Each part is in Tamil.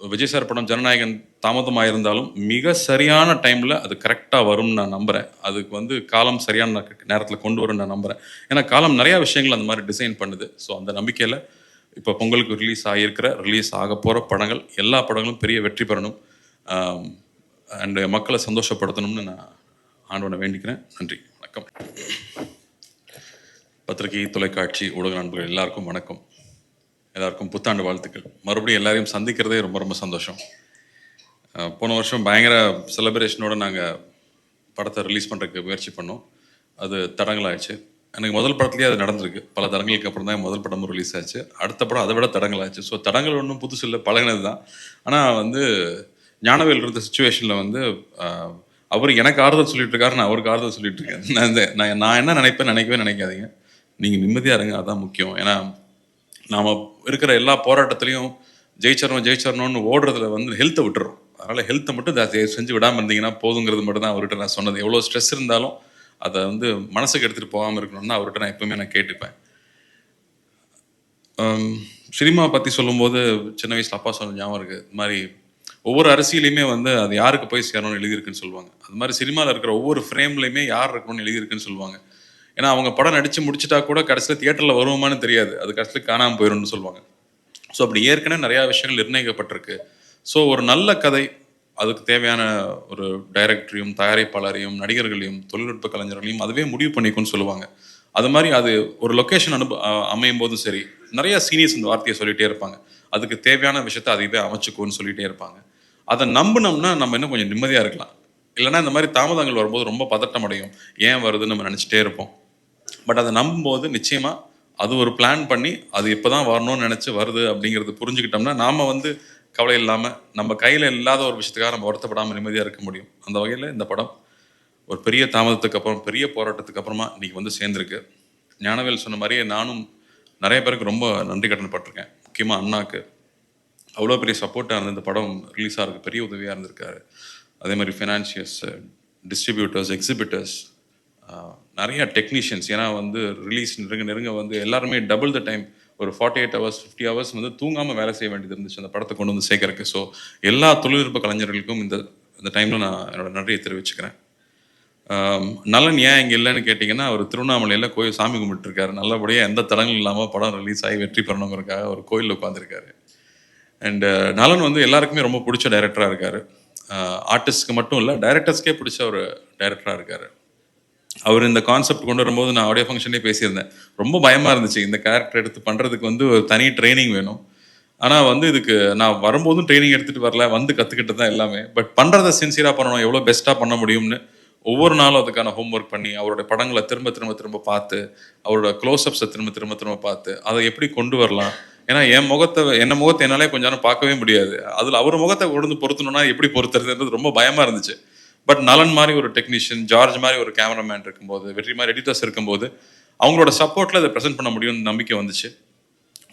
விஜய் சார் படம் ஜனநாயகன் தாமதமாக இருந்தாலும் மிக சரியான டைமில் அது கரெக்டாக வரும்னு நான் நம்புகிறேன். அதுக்கு வந்து காலம் சரியான நேரத்தில் கொண்டு வரும்னு நான் நம்புகிறேன். ஏன்னா காலம் நிறையா விஷயங்கள் அந்த மாதிரி டிசைன் பண்ணுது. ஸோ அந்த நம்பிக்கையில் இப்போ பொங்கலுக்கு ரிலீஸ் ஆக போகிற படங்கள் எல்லா படங்களும் பெரிய வெற்றி பெறணும் அண்டு மக்களை சந்தோஷப்படுத்தணும்னு நான் ஆண்டவனை வேண்டிக்கிறேன். நன்றி, வணக்கம். பத்திரிகை, தொலைக்காட்சி, ஊடக நண்பர்கள் எல்லாருக்கும் வணக்கம். எல்லாருக்கும் புத்தாண்டு வாழ்த்துக்கள். மறுபடியும் எல்லாரையும் சந்திக்கிறதே ரொம்ப ரொம்ப சந்தோஷம். போன வருஷம் பயங்கர செலிப்ரேஷனோடு நாங்கள் படத்தை ரிலீஸ் பண்ணுறதுக்கு முயற்சி பண்ணோம். அது தடங்களாகிடுச்சு. எனக்கு முதல் படத்துலேயே அது நடந்திருக்கு. பல தடங்களுக்கு அப்புறம் தான் முதல் படமும் ரிலீஸ் ஆச்சு. அடுத்த படம் அதை விட தடங்களாச்சு. ஸோ தடங்கள் ஒன்றும் புதுசு இல்லை, பழகினது தான். ஆனால் வந்து ஞானவேல் இருந்த சுச்சுவேஷனில் வந்து அவர் எனக்கு ஆறுதல் சொல்லிட்டு இருக்காரு, நான் அவருக்கு ஆறுதல் சொல்லிட்டு இருக்கேன். நான் என்ன நினைக்கவே நினைக்காதீங்க. நீங்கள் நிம்மதியாக இருங்க, அதுதான் முக்கியம். ஏன்னா நாம் இருக்கிற எல்லா போராட்டத்துலேயும் ஜெயிச்சரணும்னு ஓடுறதுல வந்து ஹெல்த்தை விட்டுறோம். அதனால் ஹெல்த்தை மட்டும் செஞ்சு விடாமல் இருந்தீங்கன்னா போதுங்கிறது மட்டும் தான் அவர்கிட்ட நான் சொன்னது. எவ்வளோ ஸ்ட்ரெஸ் இருந்தாலும் அதை வந்து மனசுக்கு எடுத்துகிட்டு போகாமல் இருக்கணும்னு அவர்கிட்ட நான் எப்பவுமே நான் கேட்டுப்பேன். சினிமா பற்றி சொல்லும்போது சின்ன வயசில் அப்பா சொன்ன ஞாபகம் இருக்குது. இது மாதிரி ஒவ்வொரு அரசியலையுமே வந்து அது யாருக்கு போய் சேரணும்னு எழுதியிருக்குன்னு சொல்லுவாங்க. அது மாதிரி சினிமாவில் இருக்கிற ஒவ்வொரு ஃப்ரேம்லையுமே யார் இருக்கணும்னு எழுதியிருக்குன்னு சொல்லுவாங்க. ஏன்னா அவங்க படம் நடித்து முடிச்சுட்டா கூட கடைசியில் தியேட்டரில் வருவோமான்னு தெரியாது, அது கடைசியில் காணாமல் போயிடும்னு சொல்லுவாங்க. ஸோ அப்படி ஏற்கனவே நிறையா விஷயங்கள் நிர்ணயிக்கப்பட்டிருக்கு. ஸோ ஒரு நல்ல கதை, அதுக்கு தேவையான ஒரு டைரக்டரையும் தயாரிப்பாளரையும் நடிகர்களையும் தொழில்நுட்ப கலைஞர்களையும் அதுவே முடிவு பண்ணிக்கும்னு சொல்லுவாங்க. அது மாதிரி அது ஒரு லொக்கேஷன் அமையும் போதும் சரி, நிறைய சீனியர்ஸ் இந்த வார்த்தையை சொல்லிகிட்டே இருப்பாங்க. அதுக்கு தேவையான விஷயத்தை அதுவே அமைச்சுக்கோன்னு சொல்லிகிட்டே இருப்பாங்க. அதை நம்பினோம்னா நம்ம இன்னும் கொஞ்சம் நிம்மதியாக இருக்கலாம். இல்லைனா இந்த மாதிரி தாமதங்கள் வரும்போது ரொம்ப பதட்டம் அடையும், ஏன் வருதுன்னு நம்ம நினச்சிட்டே இருப்போம். பட் அதை நம்பும்போது நிச்சயமாக அது ஒரு பிளான் பண்ணி அது இப்போ தான் வரணும்னு நினச்சி வருது அப்படிங்கிறது புரிஞ்சுக்கிட்டோம்னா நாம் வந்து கவலை இல்லாமல் நம்ம கையில் இல்லாத ஒரு விஷயத்துக்காக நம்ம வருத்தப்படாமல் நிம்மதியாக இருக்க முடியும். அந்த வகையில் இந்த படம் ஒரு பெரிய தாமதத்துக்கு அப்புறம், பெரிய போராட்டத்துக்கு அப்புறமா இன்றைக்கி வந்து சேர்ந்துருக்கு. ஞானவேல் சொன்ன மாதிரியே நானும் நிறைய பேருக்கு ரொம்ப நன்றி கடன்பட்டிருக்கேன். முக்கியமாக அண்ணாக்கு அவ்வளோ பெரிய சப்போர்ட்டாக இருந்து இந்த படம் ரிலீஸ் ஆகிறதுக்கு பெரிய உதவியாக இருந்திருக்காரு. அதே மாதிரி ஃபினான்ஷியர்ஸ், டிஸ்ட்ரிபியூட்டர்ஸ், எக்ஸிபிட்டர்ஸ், நிறைய டெக்னீஷியன்ஸ். ஏன்னா வந்து ரிலீஸ் நெருங்க வந்து எல்லாருமே டபுள் த டைம், ஒரு 48 hours 50 hours வந்து தூங்காமல் வேலை செய்ய வேண்டியது இருந்துச்சு அந்த படத்தை கொண்டு வந்து சேர்க்கறதுக்கு. ஸோ எல்லா தொழில்நுட்ப கலைஞர்களுக்கும் இந்த டைமில் நான் என்னோட நன்றியை தெரிவிச்சுக்கிறேன். நலன் ஏன் இங்கே இல்லைன்னு கேட்டிங்கன்னா, அவர் திருவண்ணாமலையில் கோயில் சாமி கும்பிட்டுருக்காரு. நல்லபடியாக எந்த தடங்களும் இல்லாமல் படம் ரிலீஸ் ஆகி வெற்றி பெறணுங்கிறதுக்காக ஒரு கோயிலில் உட்காந்துருக்காரு. அண்டு நலன் வந்து எல்லாருக்குமே ரொம்ப பிடிச்ச டைரக்டராக இருக்கார். ஆர்டிஸ்ட்க்கு மட்டும் இல்லை, டைரக்டர்ஸ்க்கே பிடிச்ச ஒரு டைரக்டராக இருக்கார். அவர் இந்த கான்செப்ட் கொண்டு வரும்போது நான் ஆடியோ ஃபங்க்ஷனே பேசியிருந்தேன். ரொம்ப பயமாக இருந்துச்சு, இந்த கேரக்டர் எடுத்து பண்ணுறதுக்கு வந்து ஒரு தனி ட்ரைனிங் வேணும். ஆனால் வந்து இதுக்கு நான் வரும்போதும் ட்ரைனிங் எடுத்துகிட்டு வரல, வந்து கற்றுக்கிட்டு தான் எல்லாமே. பட் பண்ணுறதை சின்சியராக பண்ணணும், எவ்வளோ பெஸ்ட்டாக பண்ண முடியும்னு ஒவ்வொரு நாளும் அதுக்கான ஹோம்ஒர்க் பண்ணி, அவருடைய படங்களை திரும்ப திரும்ப திரும்ப பார்த்து, அவரோட க்ளோஸ்அப்ஸை திரும்ப திரும்ப திரும்ப பார்த்து, அதை எப்படி கொண்டு வரலாம். ஏன்னா என் முகத்தை என்னாலே கொஞ்ச நேரம் பார்க்கவே முடியாது. அதில் அவர் முகத்தை கொண்டு வந்து பொருத்தணும்னா எப்படி பொறுத்துறதுன்றது ரொம்ப பயமாக இருந்துச்சு. பட் நலன் மாதிரி ஒரு டெக்னீஷியன், ஜார்ஜ் மாதிரி ஒரு கேமராமேன் இருக்கும்போது, வெற்றி மாதிரி எடிட்டர்ஸ் இருக்கும்போது அவங்களோட சப்போர்ட்டில் அதை ப்ரெசென்ட் பண்ண முடியும்னு நம்பிக்கை வந்துச்சு.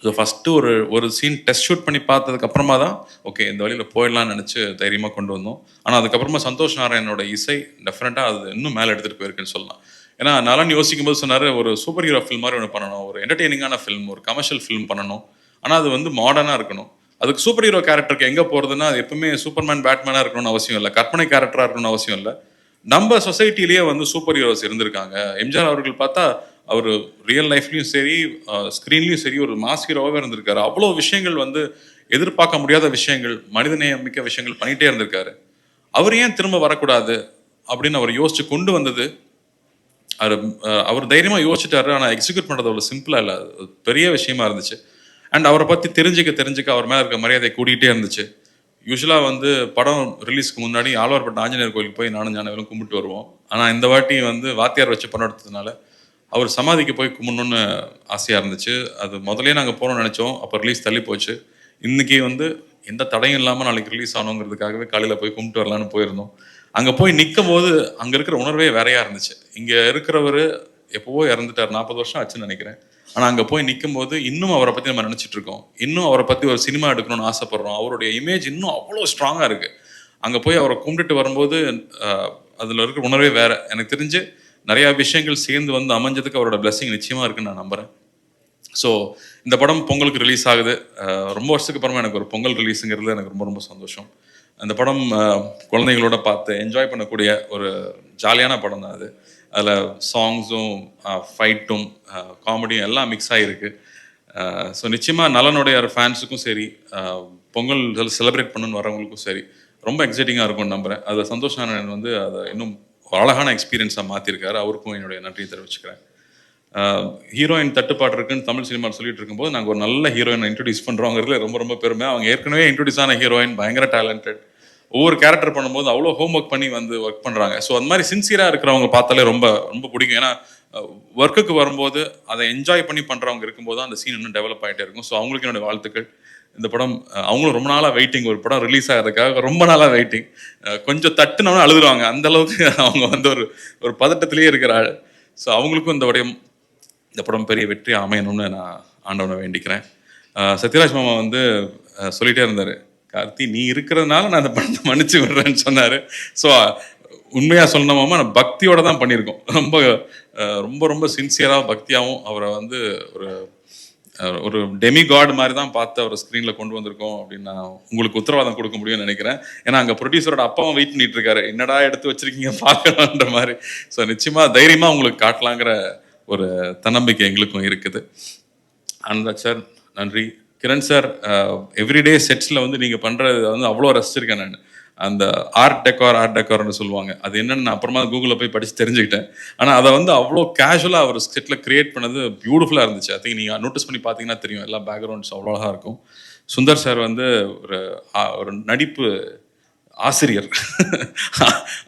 ஸோ ஃபஸ்ட்டு ஒரு சீன் டெஸ்ட் ஷூட் பண்ணி பார்த்ததுக்கு அப்புறமா தான் ஓகே இந்த வழியில் போயிடலாம்னு நினச்சி தைரியமாக கொண்டு வந்தோம். ஆனால் அதுக்கப்புறமா சந்தோஷ் நாராயணனோட இசை டெஃபினட்டாக அது இன்னும் மேலே எடுத்துகிட்டு போயிருக்குன்னு சொல்லலாம். ஏன்னா நலன் யோசிக்கும் போது சொன்னார், ஒரு சூப்பர் ஹீரோ ஃபில்ம் மாதிரி ஒன்று பண்ணணும், ஒரு என்டர்டெய்னிங்கான ஃபில்ம், ஒரு கமர்ஷியல் ஃபில்ம் பண்ணணும், ஆனால் அது வந்து மாடர்னாக இருக்கணும். அதுக்கு சூப்பர் ஹீரோ கேரக்டருக்கு எங்கே போகிறதுன்னா, அது எப்பவுமே சூப்பர்மேன் பேட்மேனாக இருக்கணும்னு அவசியம் இல்லை, கற்பனை கேரக்டராக இருக்கணும்னு அவசியம் இல்லை. நம்ம சொசைட்டிலேயே வந்து சூப்பர் ஹீரோஸ் இருந்திருக்காங்க. எம்ஜிஆர் அவர்கள் பார்த்தா அவர் ரியல் லைஃப்லையும் சரி, ஸ்க்ரீன்லையும் சரி ஒரு மாஸ் ஹீரோவாகவே இருந்திருக்காரு. அவ்வளோ விஷயங்கள் வந்து எதிர்பார்க்க முடியாத விஷயங்கள், மனிதநேயம் மிக்க விஷயங்கள் பண்ணிகிட்டே இருந்திருக்காரு. அவர் ஏன் திரும்ப வரக்கூடாது அப்படின்னு அவர் யோசிச்சு கொண்டு வந்தது. அவர் தைரியமாக யோசிச்சுட்டாரு. ஆனால் எக்ஸிக்யூட் பண்ணுறது அவ்வளோ சிம்பிளாக இல்லை, பெரிய விஷயமா இருந்துச்சு. அண்ட் அவரை பற்றி தெரிஞ்சுக்க அவர் மேலே இருக்க மரியாதை கூட்டிகிட்டே இருந்துச்சு. யூஸ்வலாக வந்து படம் ரிலீஸ்க்கு முன்னாடி ஆழ்வார்பேட்டை ஆஞ்சநேயர் கோயிலுக்கு போய் நானும் ஞானவேலும் கும்பிட்டு வருவோம். ஆனால் இந்த வாட்டி வந்து வாத்தியார் வச்சு படம் எடுத்ததுனால அவர் சமாதிக்கு போய் கும்பிடணுன்னு ஆசையாக இருந்துச்சு. அது முதலே நாங்கள் போகணும்னு நினச்சோம், அப்போ ரிலீஸ் தள்ளி போச்சு. இன்றைக்கி வந்து எந்த தடையும் இல்லாமல் நாளைக்கு ரிலீஸ் ஆகணுங்கிறதுக்காகவே காலையில் போய் கும்பிட்டு வரலான்னு போயிருந்தோம். அங்கே போய் நிற்கும் போது அங்கே இருக்கிற உணர்வே வேறையாக இருந்துச்சு. இங்கே இருக்கிறவர் எப்போவோ இறந்துட்டார், 40 வருஷம் ஆச்சுன்னு நினைக்கிறேன். ஆனால் அங்கே போய் நிற்கும் போது இன்னும் அவரை பற்றி நம்ம நினச்சிட்டு இருக்கோம், இன்னும் அவரை பற்றி ஒரு சினிமா எடுக்கணும்னு ஆசைப்படுறோம். அவருடைய இமேஜ் இன்னும் அவ்வளோ ஸ்ட்ராங்காக இருக்குது. அங்கே போய் அவரை கும்பிட்டுட்டு வரும்போது அதில் இருக்கிற உணர்வே வேறு. எனக்கு தெரிஞ்சு நிறையா விஷயங்கள் சேர்ந்து வந்து அமைஞ்சதுக்கு அவரோட பிளெஸிங் நிச்சயமாக இருக்குன்னு நான் நம்புகிறேன். ஸோ இந்த படம் பொங்கலுக்கு ரிலீஸ் ஆகுது. ரொம்ப வருஷத்துக்கு அப்புறமா எனக்கு ஒரு பொங்கல் ரிலீஸுங்கிறது எனக்கு ரொம்ப ரொம்ப சந்தோஷம். அந்த படம் குழந்தைகளோட பார்த்து என்ஜாய் பண்ணக்கூடிய ஒரு ஜாலியான படம் தான் அது. அதில் சாங்ஸும் ஃபைட்டும் காமெடியும் எல்லாம் மிக்ஸ் ஆகிருக்கு. ஸோ நிச்சயமாக நலனுடைய ஃபேன்ஸுக்கும் சரி, பொங்கல் செலிப்ரேட் பண்ணணுன்னு வரவங்களுக்கும் சரி ரொம்ப எக்ஸைட்டிங்காக இருக்கும்னு நம்புகிறேன். அதில் சந்தோஷ் நாராயணன் வந்து அதை இன்னும் ஒரு அழகான எக்ஸ்பீரியன்ஸாக மாற்றிருக்காரு. அவருக்கும் என்னுடைய நன்றியை தெரிவிச்சுக்கிறேன். ஹீரோயின் தட்டுப்பாடு இருக்குன்னு தமிழ் சினிமாவில் சொல்லிட்டு இருக்கும்போது நாங்கள் ஒரு நல்ல ஹீரோயினை இன்ட்ரடியூஸ் பண்ணுறோங்கிறதுல ரொம்ப ரொம்ப பெருமை. அவங்க ஏற்கனவே இன்ட்ரடியூஸ் ஆன ஹீரோயின் பயங்கர டேலண்டட். ஒவ்வொரு கேரக்டர் பண்ணும்போது அவ்வளோ ஹோம் ஒர்க் பண்ணி வந்து ஒர்க் பண்ணுறாங்க. ஸோ அந்த மாதிரி சின்சியராக இருக்கிறவங்க பார்த்தாலே ரொம்ப ரொம்ப பிடிக்கும். ஏன்னா ஒர்க்குக்கு வரும்போது அதை என்ஜாய் பண்ணி பண்ணுறவங்க இருக்கும்போது அந்த சீன் இன்னும் டெவலப் ஆகிட்டே இருக்கும். ஸோ அவங்களுக்கு என்னுடைய வாழ்த்துக்கள். இந்த படம் அவங்களும் ரொம்ப நாளாக வெயிட்டிங், ஒரு படம் ரிலீஸ் ஆகிறதுக்காக ரொம்ப நாளாக வெயிட்டிங். கொஞ்சம் தட்டுனவங்க அழுதுருவாங்க, அந்த அளவுக்கு அவங்க வந்து ஒரு பதட்டத்திலேயே இருக்கிற ஆள். ஸோ அவங்களுக்கும் இந்த படம் பெரிய வெற்றி அமையணும்னு நான் ஆண்டவனை வேண்டிக்கிறேன். சத்யராஜ் மாமா வந்து சொல்லிட்டே இருந்தார், கார்த்தி நீ இருக்கிறதுனால நான் அந்த படத்தை மன்னிச்சு விடுறேன்னு சொன்னார். ஸோ உண்மையாக சொல்லணும் மாமா, நான் பக்தியோட தான் பண்ணியிருக்கோம். ரொம்ப ரொம்ப ரொம்ப சின்சியராக பக்தியாகவும் அவரை வந்து ஒரு டெமி காட் மாதிரி தான் பார்த்து அவரை ஸ்க்ரீனில் கொண்டு வந்திருக்கோம் அப்படின்னு நான் உங்களுக்கு உத்தரவாதம் கொடுக்க முடியும்னு நினைக்கிறேன். ஏன்னா அங்கே ப்ரொடியூசரோட அப்பாவும் வெயிட் பண்ணிட்டு இருக்காரு, என்னடா எடுத்து வச்சிருக்கீங்க பார்க்கலான்ற மாதிரி. ஸோ நிச்சயமாக தைரியமாக உங்களுக்கு காட்டலாங்கிற ஒரு தன்னம்பிக்கை எங்களுக்கும் இருக்குது. அனந்தராஜ் சார் நன்றி. கிரண் சார், எவ்ரிடே செட்ஸில் வந்து நீங்கள் பண்ணுறது வந்து அவ்வளோ ரசிச்சிருக்கேன் நான். அந்த ஆர்ட் டெக்கார்னு சொல்லுவாங்க, அது என்னென்னு நான் அப்புறமா கூகுளில் போய் படித்து தெரிஞ்சுக்கிட்டேன். ஆனால் அதை வந்து அவ்வளோ கேஷுவலாக அவர் செட்டில் கிரியேட் பண்ணது பியூட்டிஃபுல்லாக இருந்துச்சு. ஐ திங்க் நீங்கள் நோட்டீஸ் பண்ணி பார்த்தீங்கன்னா தெரியும், எல்லா பேக்ரவுண்ட்ஸ் அவ்வளோ அழகாக இருக்கும். சுந்தர் சார் வந்து ஒரு நடிப்பு ஆசிரியர்.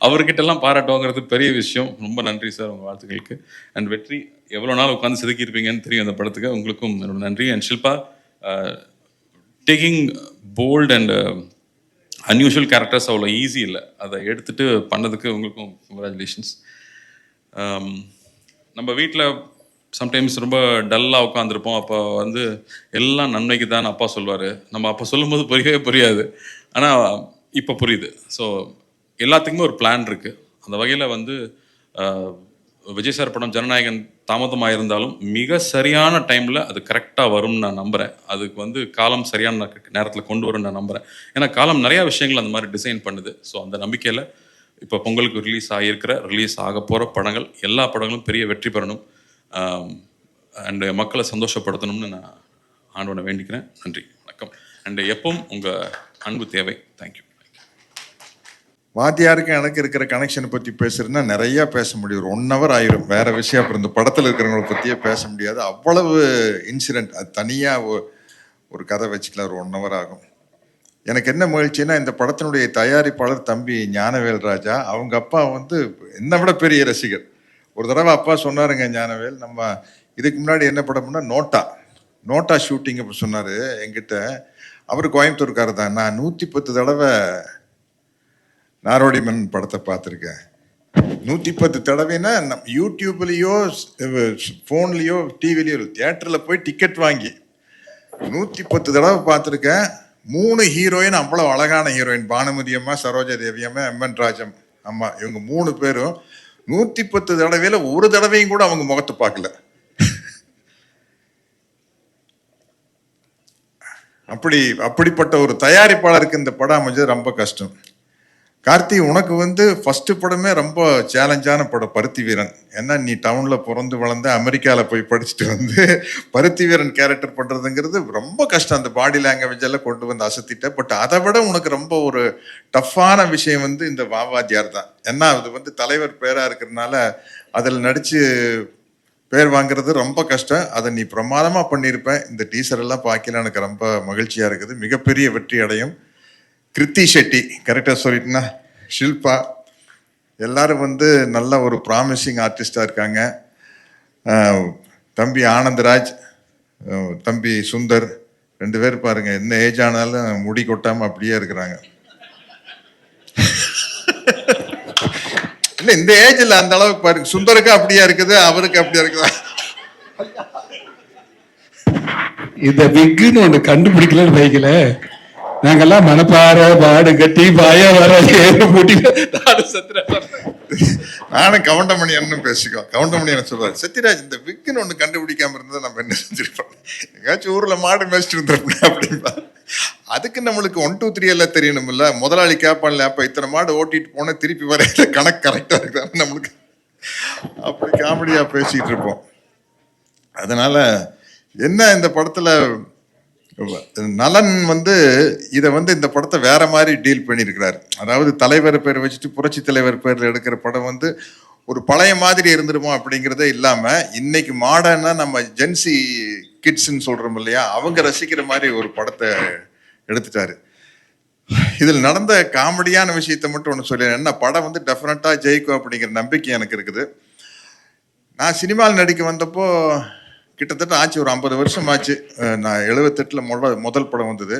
அவர்கிட்டலாம் பாராட்டுவாங்கிறது பெரிய விஷயம். ரொம்ப நன்றி சார் உங்கள் வாழ்த்துக்களுக்கு. அண்ட் வெற்றி, எவ்வளோ நாள் உட்காந்து செதுக்கியிருப்பீங்கன்னு தெரியும் அந்த படத்துக்கு, உங்களுக்கும் என்னோட நன்றி. And Shilpa, taking bold and unusual characters அவ்வளோ ஈஸி இல்லை, அதை எடுத்துகிட்டு பண்ணதுக்கு உங்களுக்கும் கங்க்ராச்சுலேஷன்ஸ். நம்ம வீட்டில் சம்டைம்ஸ் ரொம்ப டல்லாக உட்காந்துருப்போம். அப்போ வந்து எல்லாம் நன்மைக்கு தான் அப்பா சொல்லுவார். நம்ம அப்போ சொல்லும்போது புரியவே புரியாது, ஆனால் இப்போ புரியுது. ஸோ எல்லாத்துக்குமே ஒரு பிளான் இருக்குது. அந்த வகையில் வந்து விஜய் சார் படம் ஜனநாயகன் தாமதமாக இருந்தாலும் மிக சரியான டைமில் அது கரெக்டாக வரும்னு நான் நம்புகிறேன். அதுக்கு வந்து காலம் சரியான நேரத்தில் கொண்டு வரும்னு நான் நம்புகிறேன். ஏன்னா காலம் நிறையா விஷயங்கள் அந்த மாதிரி டிசைன் பண்ணுது. ஸோ அந்த நம்பிக்கையில் இப்போ பொங்கலுக்கு ரிலீஸ் ஆக போகிற படங்கள் எல்லா படங்களும் பெரிய வெற்றி பெறணும் அண்டு மக்களை சந்தோஷப்படுத்தணும்னு நான் ஆண்டவனை வேண்டிக்கிறேன். நன்றி, வணக்கம். அண்டு எப்பவும் உங்கள் அன்பு தேவை. தேங்க்யூ. வாத்தியாருக்கு எனக்கு இருக்கிற கனெக்ஷனை பற்றி பேசுறதுன்னா நிறையா பேச முடியும், ஒரு 1 hour ஆயிரும். வேற விஷயம் அப்புறம் இந்த படத்தில் இருக்கிறவங்கள பற்றியே பேச முடியாது, அவ்வளவு இன்சிடென்ட். அது தனியாக ஒரு கதை வச்சுக்கலாம், ஒரு 1 hour ஆகும். எனக்கு என்ன மகிழ்ச்சின்னா, இந்த படத்தினுடைய தயாரிப்பாளர் தம்பி ஞானவேல் ராஜா, அவங்க அப்பா வந்து என்னை விட பெரிய ரசிகர். ஒரு தடவை அப்பா சொன்னாருங்க, ஞானவேல் நம்ம இதுக்கு முன்னாடி என்ன படம்னா நோட்டா ஷூட்டிங் அப்போ சொன்னார் என்கிட்ட. அவர் கோயம்புத்தூர்காரர் தான். நான் 110 தடவை நாரோடி மன்னன் படத்தை பார்த்துருக்கேன். 110 தடவைன்னா யூடியூப்லேயோ ஃபோன்லேயோ டிவிலையோ தியேட்டரில் போய் டிக்கெட் வாங்கி 110 தடவை பார்த்துருக்கேன். 3 ஹீரோயின் அவ்வளோ அழகான ஹீரோயின், பானுமதி அம்மா, சரோஜா தேவி அம்மா, எம்என் ராஜம் அம்மா, இவங்க 3 பேரும் 110 தடவையில் ஒரு தடவையும் கூட அவங்க முகத்தை பார்க்கல. அப்படிப்பட்ட ஒரு தயாரிப்பாளருக்கு இந்த படம் அமைஞ்சது ரொம்ப கஷ்டம். கார்த்தி, உனக்கு வந்து ஃபர்ஸ்ட் படமே ரொம்ப சேலஞ்சான படம் பருத்தி வீரன். ஏன்னா நீ டவுனில் பிறந்து வளர்ந்து அமெரிக்காவில் போய் படிச்சுட்டு வந்து பருத்தி வீரன் கேரக்டர் பண்ணுறதுங்கிறது ரொம்ப கஷ்டம். அந்த பாடி லாங்குவேஜ் எல்லாம் கொண்டு வந்து அசத்திட்ட. பட் அதை விட உனக்கு ரொம்ப ஒரு டஃப்பான விஷயம் வந்து இந்த வாவாத்தியார் தான். ஏன்னா அது வந்து தலைவர் பேராக இருக்கிறதுனால அதில் நடித்து பேர் வாங்குறது ரொம்ப கஷ்டம். அதை நீ பிரமாதமாக பண்ணியிருப்பேன். இந்த டீசர் எல்லாம் பார்க்கல, எனக்கு ரொம்ப மகிழ்ச்சியாக இருக்குது. மிகப்பெரிய வெற்றி அடையும். கிருத்தி ஷெட்டி, கரெக்டாக சொல்லிட்டுனா, ஷில்பா, எல்லாரும் வந்து நல்ல ஒரு ப்ராமிசிங் ஆர்டிஸ்டாக இருக்காங்க. தம்பி ஆனந்தராஜ், தம்பி சுந்தர், 2 பேர் பாருங்க, என்ன ஏஜ் ஆனாலும் முடி கொட்டாமல் அப்படியே இருக்கிறாங்க. இல்லை, இந்த ஏஜில் அந்த அளவுக்கு பாருங்க. சுந்தருக்கு அப்படியா இருக்குது, அவருக்கு அப்படியா இருக்குதா? இந்த விக்குன்னு ஒன்று கண்டுபிடிக்கலன்னு வைக்கல, நாங்கெல்லாம் மனப்பாறை பாடு கட்டி பாய வர ஏறு பூட்டி நாடு சத்திர நானும் கவுண்டமணியன்னு பேசிக்கோ. கவுண்டமணியன் சொல்லுவார், சத்யராஜ் இந்த விக்குன்னு ஒன்று கண்டுபிடிக்காம இருந்தால் நம்ம என்ன செஞ்சிருப்போம், எங்கேயாச்சும் ஊரில் மாடு மேய்ச்சிட்டு இருந்திருப்போம் அப்படின்பா. அதுக்கு நம்மளுக்கு 1 2 3 எல்லாம் தெரியணும்ல. முதலாளி கேட்பான்ல, அப்போ இத்தனை மாடு ஓட்டிட்டு போனால் திருப்பி வரையில கணக்கு கரெக்டாக இருக்குதான் நம்மளுக்கு. அப்படி காமெடியாக பேசிகிட்டு இருப்போம். அதனால என்ன இந்த படத்தில் நலன் வந்து இதை வந்து இந்த படத்தை வேற மாதிரி டீல் பண்ணியிருக்கிறாரு. அதாவது தலைவர் பேர் வச்சுட்டு புரட்சி தலைவர் பேரில் எடுக்கிற படம் வந்து ஒரு பழைய மாதிரி இருந்துருமோ அப்படிங்கிறதே இல்லாமல் இன்னைக்கு மாடர்னா நம்ம ஜென்சி கிட்ஸ்ன்னு சொல்கிறோம் இல்லையா, அவங்க ரசிக்கிற மாதிரி ஒரு படத்தை எடுத்துட்டாரு. இதில் நடந்த காமெடியான விஷயத்தை மட்டும் ஒன்று சொல்லி, என்ன படம் வந்து டெஃபினட்டாக ஜெயிக்கும் அப்படிங்கிற நம்பிக்கை எனக்கு இருக்குது. நான் சினிமாவில் நடிக்க வந்தப்போ கிட்டத்தட்ட ஆச்சு, ஒரு 50 வருஷம் ஆச்சு. நான் 78 முதல் படம் வந்தது.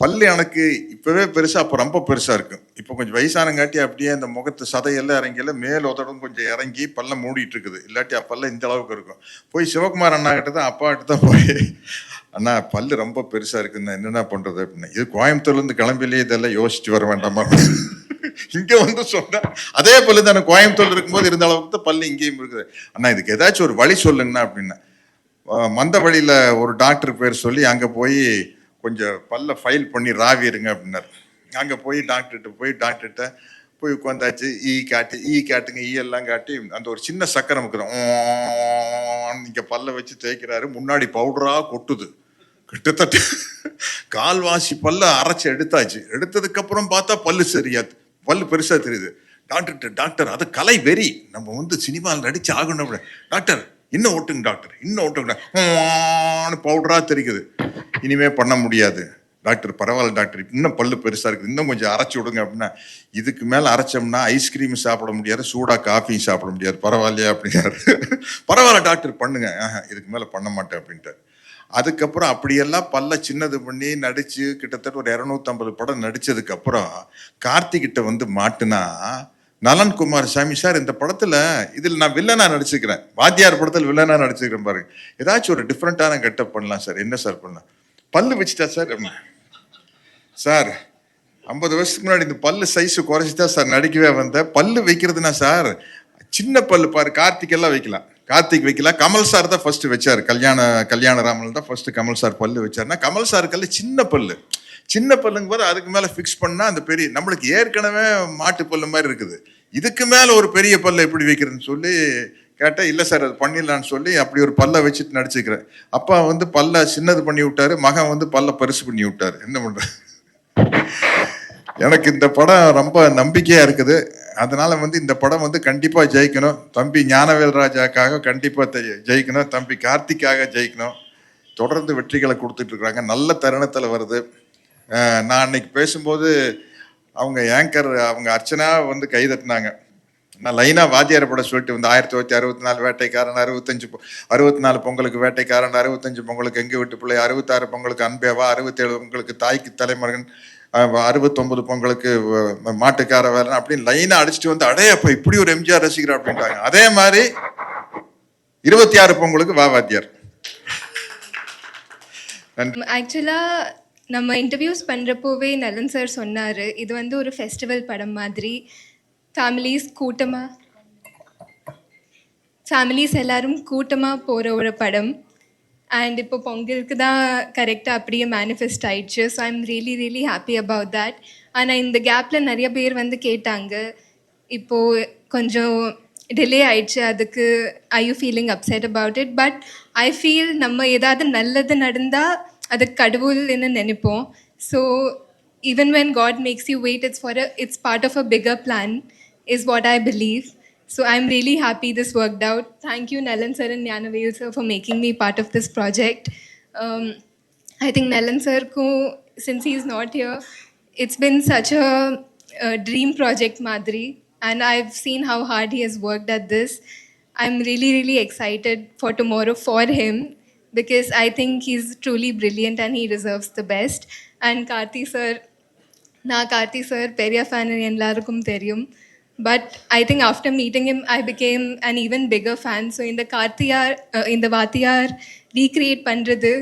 பல்லு எனக்கு இப்போவே பெருசாக, அப்போ ரொம்ப பெருசாக இருக்கும். இப்போ கொஞ்சம் வயசானங்காட்டி அப்படியே அந்த முகத்து சதையெல்லாம் இறங்கியல, மேல் உதடும் கொஞ்சம் இறங்கி பல்ல மூடிட்டு இருக்குது. இல்லாட்டி அப்பல்ல இந்த அளவுக்கு இருக்கும். போய் சிவகுமார் அண்ணா கிட்ட தான், அப்பா கிட்ட தான் போய், அண்ணா பல்லு ரொம்ப பெருசாக இருக்குண்ணா, என்னென்ன பண்ணுறது அப்படின்னு. இது கோயம்புத்தூர்லேருந்து கிளம்பிலேயே இதெல்லாம் யோசிச்சு வர வேண்டாமா, இங்கே வந்து சொன்னா அதே பல்லு தானே கோயம்புத்தூர் இருக்கும்போது இருந்த அளவுக்கு தான் பல்லு இங்கேயும் இருக்குது. அண்ணா இதுக்கு ஏதாச்சும் ஒரு வழி சொல்லுங்கண்ணா அப்படின்னா, மந்த வழியில் ஒரு டாக்டர் பேர் சொல்லி அங்கே போய் கொஞ்சம் பல்ல ஃபைல் பண்ணி ராவிருங்க அப்படின்னாரு. அங்கே போய் டாக்டர்கிட்ட போய் உட்காந்தாச்சு. காட்டுங்க, எல்லாம் காட்டி அந்த ஒரு சின்ன சக்கரம் இருக்கிறோம், இங்கே பல்ல வச்சு தேய்க்கிறாரு. முன்னாடி பவுடராக கொட்டுது. கிட்டத்தட்ட கால்வாசி பல்ல அரைச்சி எடுத்தாச்சு. எடுத்ததுக்கப்புறம் பார்த்தா பல்லு சரியாது, பல்லு பெருசாக தெரியுது. டாக்டர் அது கலை வெறி, நம்ம வந்து சினிமாவில் நடிச்சு ஆகணும். டாக்டர் இன்னும் ஓட்டுங்க, டாக்டர் இன்னும் ஓட்டுங்க, பவுடராக தெரிக்குது. இனிமே பண்ண முடியாது டாக்டர், பரவாயில்ல டாக்டர், இன்னும் பல்லு பெருசாக இருக்குது, இன்னும் கொஞ்சம் அரைச்சி விடுங்க அப்படின்னா, இதுக்கு மேலே அரைச்சோம்னா ஐஸ்கிரீம் சாப்பிட முடியாது, சூடாக காஃபியும் சாப்பிட முடியாது, பரவாயில்லையா அப்படின்னாரு. பரவாயில்ல டாக்டர் பண்ணுங்க, இதுக்கு மேலே பண்ண மாட்டேன் அப்படின்ட்டார். அதுக்கப்புறம் அப்படியெல்லாம் பல்ல சின்னது பண்ணி நடிச்சு கிட்டத்தட்ட ஒரு 250 படம் நடிச்சதுக்கப்புறம் கார்த்திகிட்ட வந்து மாட்டுனா, நலன் குமாரசாமி சார் இந்த படத்துல இதில் நான் வில்லனா நடிச்சுக்கிறேன், வாத்தியார் படத்தில் வில்லனா நடிச்சுக்கிறேன் பாருங்க, ஏதாச்சும் ஒரு டிஃப்ரெண்டான கெட்டப் பண்ணலாம் சார், என்ன சார் பண்ணலாம், பல்லு வச்சுட்டா சார். சார் 50 வருஷத்துக்கு முன்னாடி இந்த பல்லு சைஸ் குறைச்சிட்டா சார் நடிக்கவே வந்தேன். பல்லு வைக்கிறதுனா சார் சின்ன பல்லு பாரு, கார்த்திக் எல்லாம் வைக்கலாம், கார்த்திக் வைக்கலாம், கமல் சார் தான் ஃபர்ஸ்ட் வச்சார், கல்யாண ராமன் தான் ஃபர்ஸ்ட் கமல் சார் பல்லு வச்சாருன்னா, கமல் சாருக்கெல்லாம் சின்ன பல்லுங்க போது அதுக்கு மேல ஃபிக்ஸ் பண்ணா அந்த பெரிய, நம்மளுக்கு ஏற்கனவே மாட்டு பல்லு மாதிரி இருக்குது, இதுக்கு மேல ஒரு பெரிய பல்ல எப்படி வைக்கிறதுன்னு சொல்லி கேட்டா, இல்லை சார் அது பண்ணிடலான்னு சொல்லி அப்படி ஒரு பல்ல வச்சுட்டு நடிச்சுக்கிறேன். அப்பா வந்து பல்ல சின்னது பண்ணி விட்டாரு, மகன் வந்து பல்ல பெருசு பண்ணி விட்டாரு. என்ன பண்ற, எனக்கு இந்த படம் ரொம்ப நம்பிக்கையா இருக்குது. அதனால வந்து இந்த படம் வந்து கண்டிப்பா ஜெயிக்கணும். தம்பி ஞானவேல் ராஜாக்காக கண்டிப்பா ஜெயிக்கணும், தம்பி கார்த்திக்காக ஜெயிக்கணும். தொடர்ந்து வெற்றிகளை கொடுத்துட்டு இருக்காங்க, நல்ல தருணத்துல வருது. நான் அன்னைக்கு பேசும்போது அவங்க ஆங்கர் அவங்க அர்ச்சனா வந்து கை தட்டினாங்க. நான் லைனா வாத்தியார படம் சொல்லிட்டு வந்து 1964 வேட்டைக்காரன், 64 பொங்கலுக்கு வேட்டைக்காரன், 65 பொங்கலுக்கு எங்க வீட்டு பிள்ளை, 66 பொங்கலுக்கு அன்பேவா, 67 பொங்கலுக்கு தாய்க்கு தலைமகன், 69 பொங்கலுக்கு மாட்டுக்கார வேலை அப்படின்னு லைனா அடிச்சுட்டு வந்து, அடே அப்ப இப்படி ஒரு எம்ஜிஆர் ரசிகர் அப்படின்ட்டாங்க. அதே மாதிரி 26 பொங்கலுக்கு வா வாத்தியார். ஆக்சுவலா நம்ம இன்டர்வியூஸ் பண்ணுறப்போவே நலன் சார் சொன்னார், இது வந்து ஒரு ஃபெஸ்டிவல் படம் மாதிரி, ஃபேமிலிஸ் எல்லாரும் கூட்டமாக போகிற ஒரு படம். அண்ட் இப்போ பொங்கலுக்கு தான் கரெக்டாக அப்படியே மேனிஃபெஸ்ட் ஆயிடுச்சு. So I am really happy about that. ஆனால் இந்த கேப்பில் நிறைய பேர் வந்து கேட்டாங்க, இப்போது கொஞ்சம் டிலே ஆயிடுச்சு, அதுக்கு I you feeling upset about it? But I feel நம்ம ஏதாவது நல்லது நடந்தால் அது கடவுள்னு நினைப்போம். So even when God makes you wait, it's part of a bigger plan is what I believe. So I'm really happy this worked out. Thank you Nalan sir and Gnanavel sir for making me part of this project. I think Nalan sir ko, since he's not here, it's been such a dream project Madri, and I've seen how hard he has worked at this. I'm really excited for tomorrow for him, because I think he's truly brilliant and he deserves the best. And Karthi sir, na Karthi sir periya fan ellarukkum theriyum. But I think after meeting him, I became an even bigger fan. So in the Vaatiyar recreate pandrathu,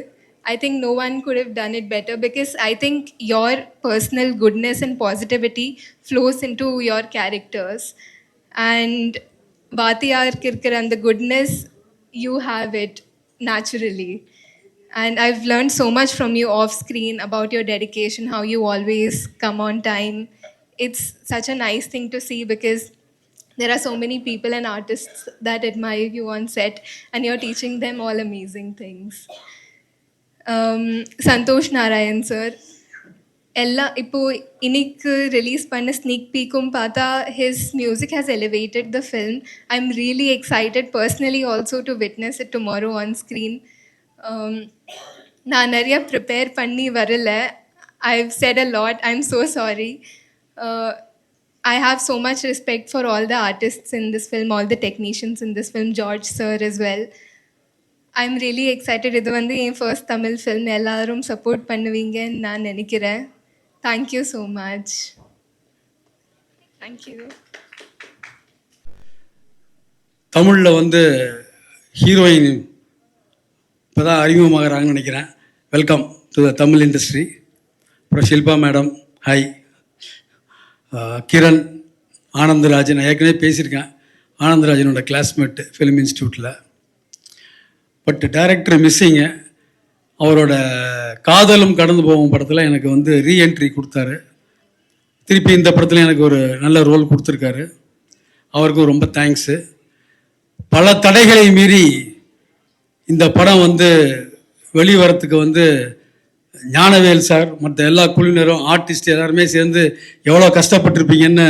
I think no one could have done it better, because I think your personal goodness and positivity flows into your characters. and Bhatiyarku irukra and the goodness, you have it naturally. And I've learned so much from you off screen about your dedication, how you always come on time. It's such a nice thing to see because there are so many people and artists that admire you on set, and you're teaching them all amazing things. Santosh Narayan sir, எல்லாம் இப்போ இன்னைக்கு ரிலீஸ் பண்ண ஸ்னீக் பீக்கும் பார்த்தா his music has elevated the film. I'm really excited personally also to witness it tomorrow on screen. நான் நிறைய ப்ரிப்பேர் பண்ணி வரல. I've said a lot. I'm so sorry. I have so much respect for all the artists in this film, all the technicians in this film, George sir as well. I'm really excited. இது வந்து என் ஃபர்ஸ்ட் தமிழ் ஃபில்ம். எல்லாரும் சப்போர்ட் பண்ணுவீங்கன்னு நான் நினைக்கிறேன். Thank you so much. Thank you. தமிழில் வந்து ஹீரோயின் இப்போ தான் அறிமுகமாகறாங்கன்னு நினைக்கிறேன். Welcome to the Tamil industry. அப்புறம் ஷில்பா மேடம், ஹாய். கிரண், ஆனந்தராஜன், நான் ஏற்கனவே பேசியிருக்கேன். ஆனந்தராஜனோட கிளாஸ்மேட்டு ஃபிலிம் இன்ஸ்டியூட்டில். But director missing. அவரோட காதலும் கடந்து போகும் படத்தில் எனக்கு வந்து ரீஎன்ட்ரி கொடுத்தாரு. திருப்பி இந்த படத்தில் எனக்கு ஒரு நல்ல ரோல் கொடுத்துருக்காரு. அவருக்கும் ரொம்ப தேங்க்ஸு. பல தடைகளை மீறி இந்த படம் வந்து வெளிவரத்துக்கு வந்து ஞானவேல் சார், மற்ற எல்லா குழுவினரும், ஆர்டிஸ்ட் எல்லாருமே சேர்ந்து எவ்வளோ கஷ்டப்பட்டிருப்பீங்கன்னு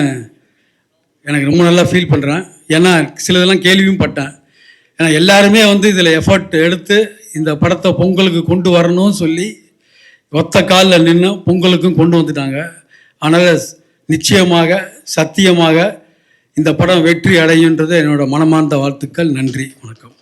எனக்கு ரொம்ப நல்லா ஃபீல் பண்ணுறேன். ஏன்னா சிலதெல்லாம் கேள்வியும் பட்டேன். ஏன்னா எல்லாருமே வந்து இதில் எஃபர்ட் எடுத்து இந்த படத்தை பொங்கலுக்கு கொண்டு வரணும்னு சொல்லி ஒத்த காலில் நின்று பொங்கலுக்கும் கொண்டு வந்துட்டாங்க. அதனால் நிச்சயமாக சத்தியமாக இந்த படம் வெற்றி அடையுன்றது என்னோட மனமார்ந்த வாழ்த்துக்கள். நன்றி, வணக்கம்.